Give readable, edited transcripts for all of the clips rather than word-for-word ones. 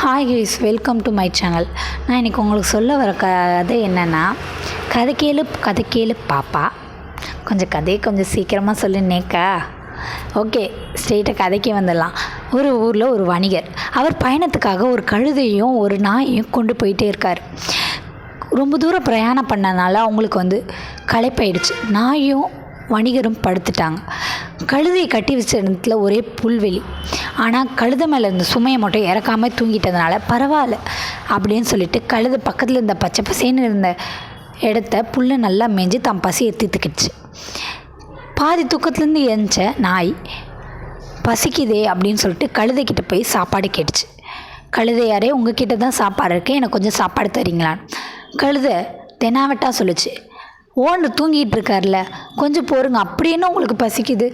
Hi guys, welcome to my channel. நான் இன்றைக்கி உங்களுக்கு சொல்ல வர கதை என்னென்னா, கதை கேளு பாப்பா. கொஞ்சம் சீக்கிரமாக சொல்லுனேக்கா. ஓகே, ஸ்ட்ரெயிட்டாக கதைக்கே வந்துடலாம். ஒரு ஊரில் ஒரு வணிகர், அவர் பயணத்துக்காக ஒரு கழுதையும் ஒரு நாயையும் கொண்டு போயிட்டே இருக்கார். ரொம்ப தூரம் பிரயாணம் பண்ணனால அவங்களுக்கு களைப்பாயிடுச்சு. நாயும் வணிகரும் படுத்துட்டாங்க. கழுதையை கட்டி வச்ச இடத்துல ஒரே புல்வெளி. ஆனால் கழுதை மேலே இருந்த சுமையை மட்டும் இறக்காமல் தூங்கிட்டதுனால பரவாயில்ல அப்படின்னு சொல்லிட்டு கழுதை பக்கத்தில் இருந்த பச்சை பசேன்னு இருந்த இடத்த புல்லை நல்லா மேய்ஞ்சி தான் பசியை தீர்த்துக்கிடுச்சு. பாதி தூக்கத்துலேருந்து எழுந்த நாய் பசிக்குதே அப்படின்னு சொல்லிட்டு கழுதைக்கிட்ட போய் சாப்பாடு கேட்டுச்சு. கழுதையாரே, உங்ககிட்ட தான் சாப்பாடு இருக்குது, எனக்கு கொஞ்சம் சாப்பாடு தரீங்களான்னு. கழுதை தெனாவட்டா சொல்லிச்சு, ஓனர் தூங்கிட்டு இருக்கார்ல, கொஞ்சம் போருங்க, அப்படின்னு உங்களுக்கு பசிக்குது,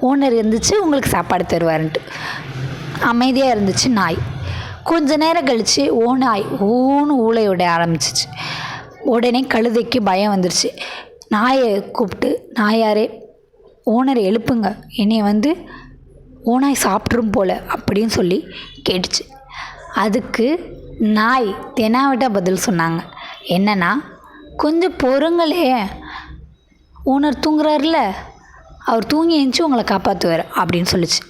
ஓனர் இருந்துச்சு உங்களுக்கு சாப்பாடு தருவாருன்ட்டு. அமைதியாக இருந்துச்சு நாய். கொஞ்ச நேரம் கழித்து ஓநாய் ஓன்னு ஊளையோட ஆரம்பிச்சிச்சு. உடனே கழுதைக்கு பயம் வந்துருச்சு. நாயை கூப்பிட்டு, நாயாரே, ஓனரை எழுப்புங்க, என்னை ஓநாய் சாப்பிட்ரும் போல் அப்படின்னு சொல்லி கேட்டுச்சு. அதுக்கு நாய் தெனாவட்டா பதில் சொன்னாங்க. என்னன்னா, கொஞ்சம் பொறுங்களே, ஓனர் தூங்குறாருல, அவர் தூங்கி எழுந்துச்சி உங்களை காப்பாற்றுவார் அப்படின்னு சொல்லிச்சு.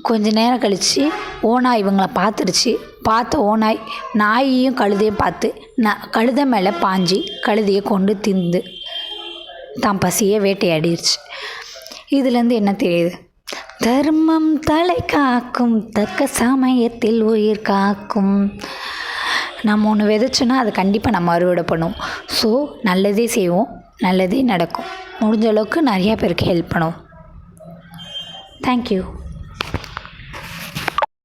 கொஞ்ச நேரம் கழித்து ஓநாய் இவங்களை பார்த்துருச்சு. பார்த்த ஓநாய் நாயையும் கழுதையும் பார்த்து கழுதை மேலே பாஞ்சி கழுதையை கொண்டு திந்து தான் பசியை வேட்டையாடிடுச்சு. இதுலேருந்து என்ன தெரியுது? தர்மம் தலை காக்கும், தக்க சமயத்தில் உயிர் காக்கும். நம்ம ஒன்று விதைச்சோன்னா அதை கண்டிப்பாக நம்ம அறுவடை பண்ணுவோம். ஸோ நல்லதே செய்வோம், நல்லதே நடக்கும். முடிஞ்ச அளவுக்கு நிறையா பேருக்கு ஹெல்ப் பண்ணுவோம். தேங்க்யூ.